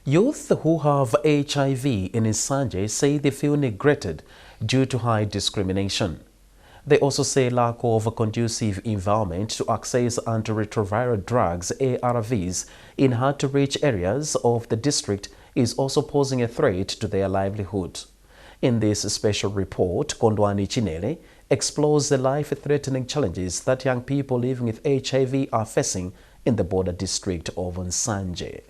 Youth who have HIV in Nsanje say they feel neglected due to high discrimination. They also say lack of a conducive environment to access antiretroviral drugs ARVs in hard-to-reach areas of the district is also posing a threat to their livelihood. In this special report, Kondwani Chinele explores the life-threatening challenges that young people living with HIV are facing in the border district of Nsanje.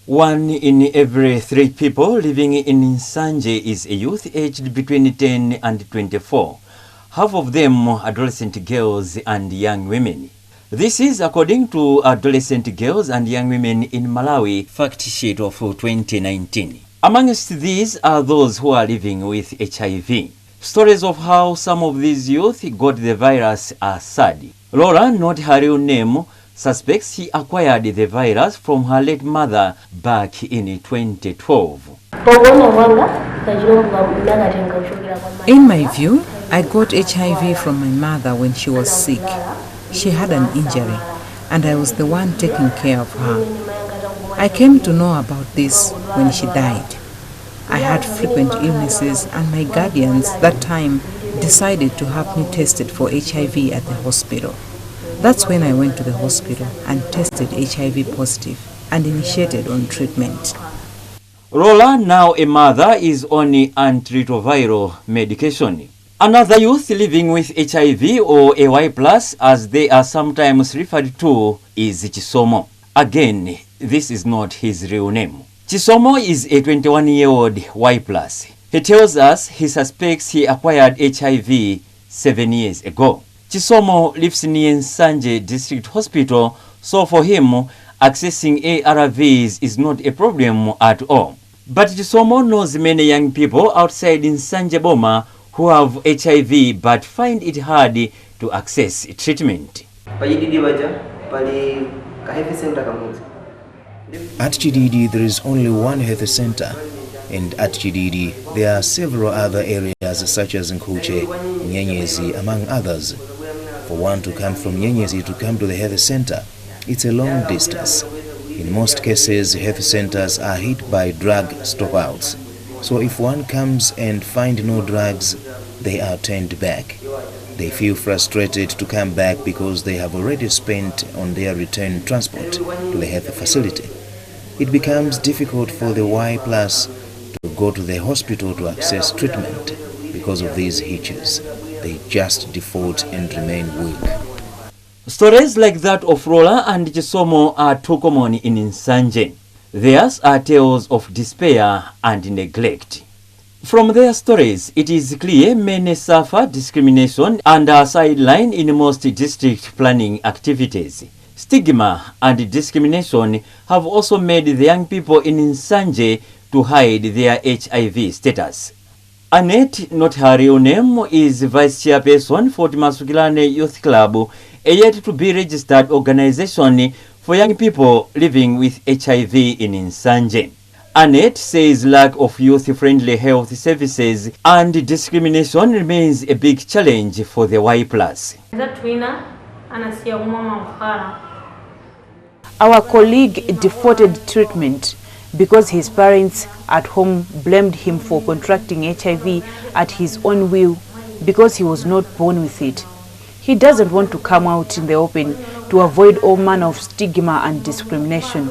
1 in every 3 people living in Nsanje is a youth aged between 10 and 24. Half of them adolescent girls and young women. This is according to Adolescent Girls and Young Women in Malawi fact sheet of 2019. Amongst these are those who are living with HIV. Stories of how some of these youth got the virus are sad. Laura, not her real name, suspects he acquired the virus from her late mother back in 2012. In my view, I got HIV from my mother when she was sick. She had an injury, and I was the one taking care of her. I came to know about this when she died. I had frequent illnesses, and my guardians that time decided to have me tested for HIV at the hospital. That's when I went to the hospital and tested HIV positive and initiated on treatment. Rola, now a mother, is on antiretroviral medication. Another youth living with HIV or AY+, as they are sometimes referred to, is Chisomo. Again, this is not his real name. Chisomo is a 21-year-old Y+. He tells us he suspects he acquired HIV 7 years ago. Chisomo lives near Nsanje District Hospital, so for him, accessing ARVs is not a problem at all. But Chisomo knows many young people outside Nsanje Boma who have HIV but find it hard to access treatment. At Chididi, there is only one health center, and at Chididi, there are several other areas such as Nkuche, Nyenyezi, among others. For one to come from Nyenyezi to come to the health center, it's a long distance. In most cases, health centers are hit by drug stockouts. So if one comes and find no drugs, they are turned back. They feel frustrated to come back because they have already spent on their return transport to the health facility. It becomes difficult for the Y+ to go to the hospital to access treatment because of these hitches. They just default and remain weak. Stories like that of Rola and Chisomo are too common in Nsanje. Theirs are tales of despair and neglect. From their stories, it is clear many suffer discrimination and are sidelined in most district planning activities. Stigma and discrimination have also made the young people in Nsanje to hide their HIV status. Annette, not her real name, is vice chairperson for the Masukilane Youth Club, a yet-to-be registered organization for young people living with HIV in Nsanje. Annette says lack of youth-friendly health services and discrimination remains a big challenge for the Y+. Our colleague defaulted treatment because his parents at home blamed him for contracting HIV at his own will because he was not born with it. He doesn't want to come out in the open to avoid all manner of stigma and discrimination.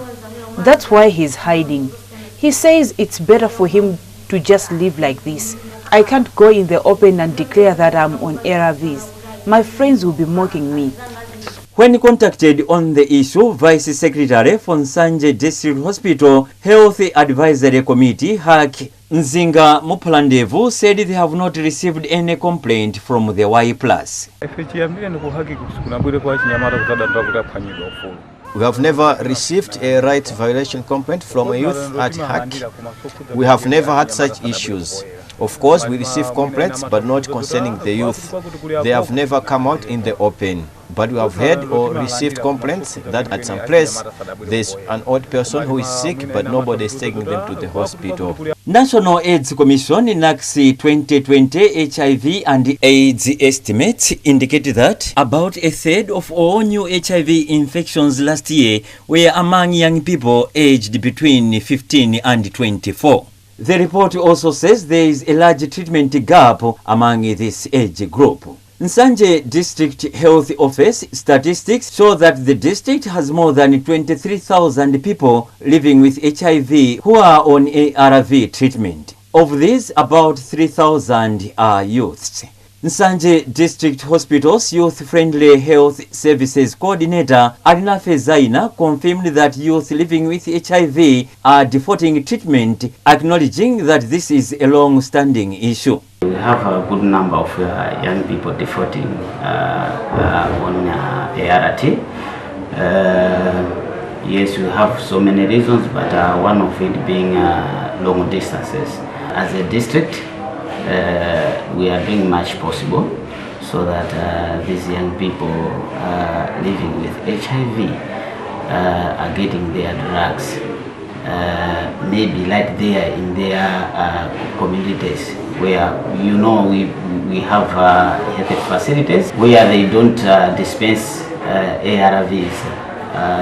That's why he's hiding. He says it's better for him to just live like this. I can't go in the open and declare that I'm on ARVs. My friends will be mocking me. When contacted on the issue, Vice Secretary for Nsanje District Hospital Health Advisory Committee, HAC, Nzinga Mupalandevu, said they have not received any complaint from the Y+. We have never received a right violation complaint from a youth at HAC. We have never had such issues. Of course, we receive complaints, but not concerning the youth. They have never come out in the open. But we have heard or received complaints that at some place there's an old person who is sick, but nobody is taking them to the hospital. National AIDS Commission NACS 2020 HIV and AIDS estimates indicate that about a third of all new HIV infections last year were among young people aged between 15 and 24. The report also says there is a large treatment gap among this age group. Nsanje District Health Office statistics show that the district has more than 23,000 people living with HIV who are on ARV treatment. Of these, about 3,000 are youths. Nsanje District Hospital's Youth-Friendly Health Services Coordinator Arina Fezaina confirmed that youth living with HIV are defaulting treatment, acknowledging that this is a long-standing issue. We have a good number of young people defaulting on ART. Yes, we have so many reasons, but one of it being long distances. As a district, we are doing much possible so that these young people living with HIV are getting their drugs, maybe right there in their communities, where we have health facilities where they don't dispense ARVs.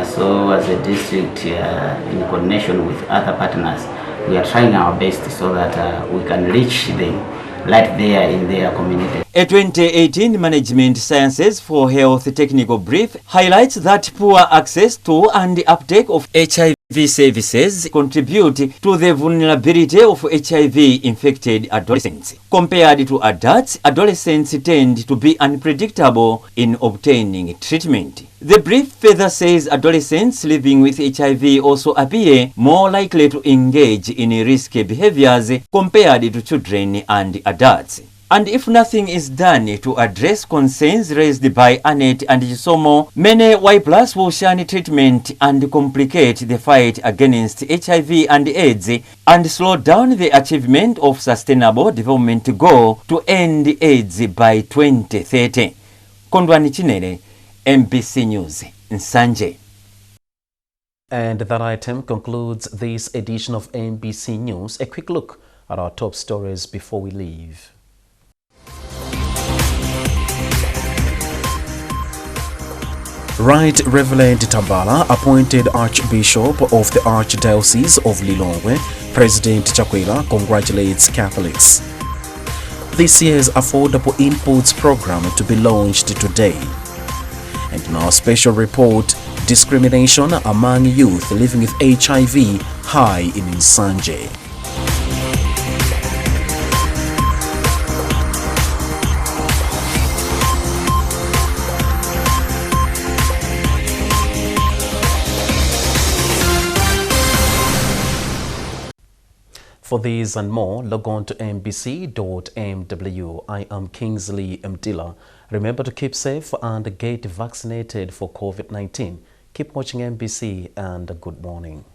So as a district, in coordination with other partners, we are trying our best so that we can reach them right there in their community. A 2018 Management Sciences for Health technical brief highlights that poor access to and uptake of HIV services contribute to the vulnerability of HIV-infected adolescents. Compared to adults, adolescents tend to be unpredictable in obtaining treatment. The brief further says adolescents living with HIV also appear more likely to engage in risky behaviors compared to children and adults. And if nothing is done to address concerns raised by Annette and Chisomo, many Y+ will shun treatment and complicate the fight against HIV and AIDS and slow down the achievement of Sustainable Development Goal to end AIDS by 2030. Kondwani Chinere, MBC News, Nsanje. And that item concludes this edition of MBC News. A quick look at our top stories before we leave. Right Reverend Tambala, appointed Archbishop of the Archdiocese of Lilongwe, President Chakwera congratulates Catholics. This year's Affordable Inputs program to be launched today. And in our special report, discrimination among youth living with HIV high in Nsanje. For these and more, log on to mbc.mw. I am Kingsley Mdila. Remember to keep safe and get vaccinated for COVID-19. Keep watching MBC and good morning.